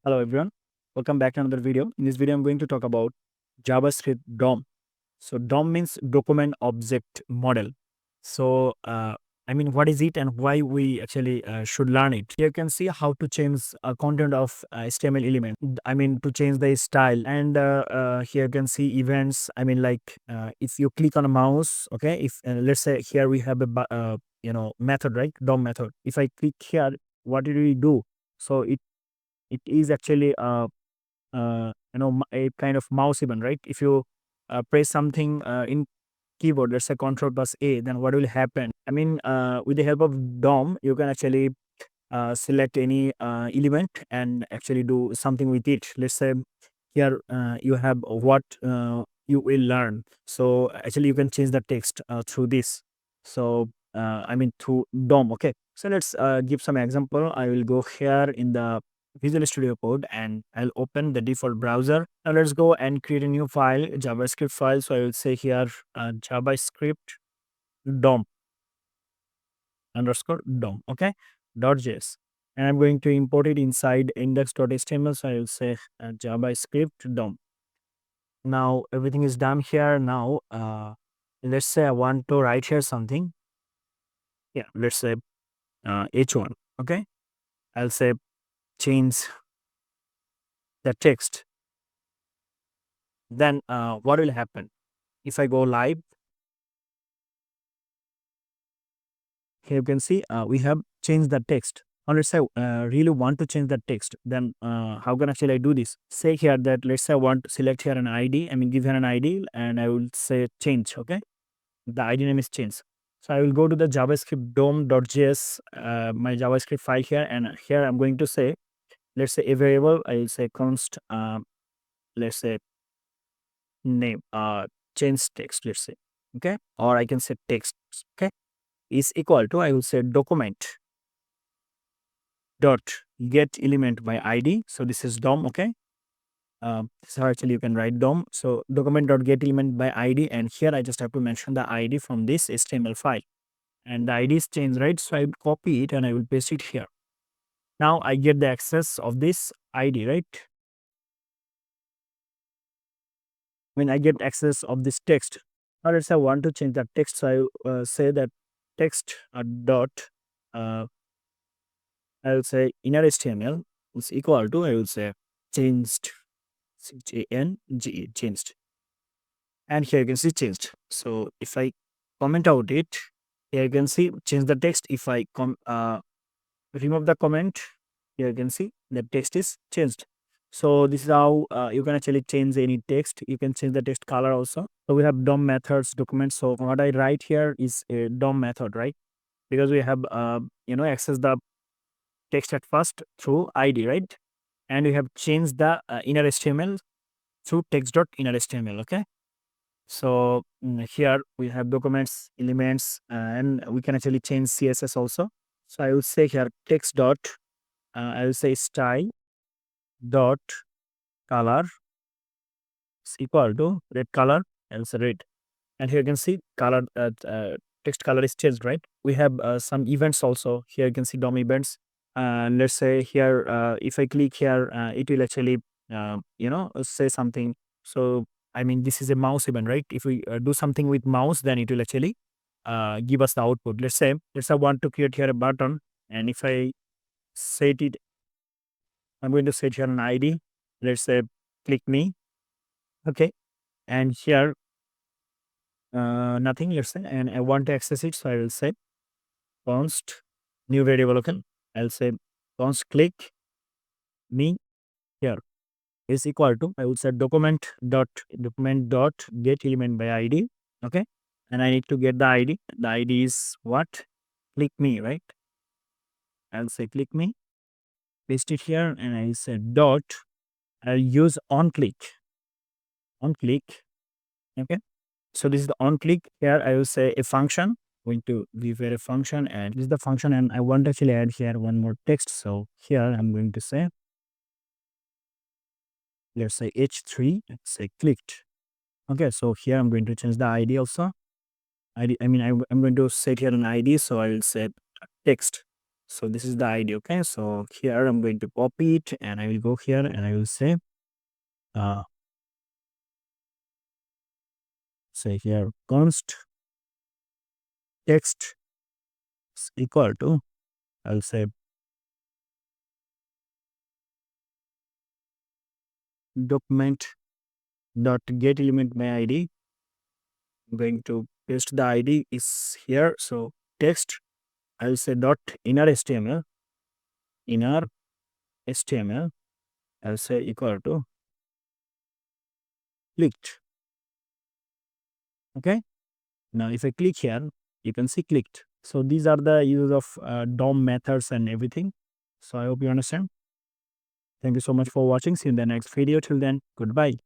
Hello everyone, welcome back to another video. In this video, I'm going to talk about JavaScript DOM. So DOM means Document Object Model. So what is it and why we actually should learn it? Here you can see how to change content of HTML element. To change the style, and here you can see events. If you click on a mouse, okay. If let's say here we have a method, right? DOM method. If I click here, what did we do? So it is actually a kind of mouse event, right? If you press something in keyboard, let's say Control plus A, then what will happen? With the help of DOM, you can actually select any element and actually do something with it. Let's say here you have what you will learn. So actually you can change the text through this. So through DOM. Okay, so let's give some example. I will go here in the Visual Studio Code and I'll open the default browser. Now let's go and create a new file, JavaScript file. So I will say here JavaScript DOM underscore DOM. Okay, .js, and I'm going to import it inside index.html. So I will say JavaScript DOM. Now everything is done here. Now let's say I want to write here something. Yeah, let's say h1. Okay, I'll say change the text. Then what will happen if I go live? Here you can see we have changed the text. Now let's say really want to change the text. Then how can actually I do this? Say here that let's say I want to select here an ID. Give here an ID and I will say change. Okay, the ID name is change. So I will go to the JavaScript DOM.js, my JavaScript file here, and here I'm going to say, let's say a variable. I will say const, let's say name, change text. Let's say, okay, or I can say text. Okay, is equal to, I will say document dot get element by ID. So this is DOM. Okay, so actually you can write DOM. So document dot get element by ID, and here I just have to mention the ID from this HTML file, and the ID is changed, right? So I will copy it and I will paste it here. Now I get the access of this ID, right? I get access of this text. Now let's say I want to change that text. So I say that text dot I will say inner HTML is equal to, I will say changed, C-H-A-N-G-E, changed. And here you can see changed. So if I comment out it, here you can see change the text. If I remove the comment, here you can see the text is changed. So this is how you can actually change any text. You can change the text color also. So we have DOM methods, documents. So what I write here is a DOM method, right? Because we have access the text at first through ID, right? And we have changed the inner HTML through text.innerHTML. Okay, so here we have documents, elements, and we can actually change CSS also. So I will say here text dot I will say style dot color is equal to red color. I will say red, and here you can see color text color is changed, right? We have some events also. Here you can see DOM events. And let's say here if I click here, it will actually say something. So this is a mouse event, right? If we do something with mouse, then it will actually give us the output. Let's say I want to create here a button, and if I set it, I'm going to set here an ID. Let's say click me. Okay, and here nothing, let's say, and I want to access it. So I will say const new variable. Okay, I'll say const click me here is equal to, I would say document dot get element by ID. Okay, and I need to get the ID. The ID is what? Click me, right? I'll say click me, paste it here, and I say dot. I'll use on click. On click. Okay, so this is the on click. Here I will say a function. Going to give it a function, and this is the function, and I want to actually add here one more text. So here I'm going to say, let's say h3, let's say clicked. Okay, so here I'm going to change the ID also. ID, I'm going to set here an ID, so I will say text. So this is the ID. Okay, so here I'm going to copy it and I will go here and I will say here const text is equal to, I'll say document dot get element by id. I'm going to paste the id is here. So text, I'll say dot inner html, I'll say equal to clicked. Okay, now if I click here, you can see clicked. So these are the use of DOM methods and everything. So I hope you understand. Thank you so much for watching. See you in the next video. Till then, goodbye.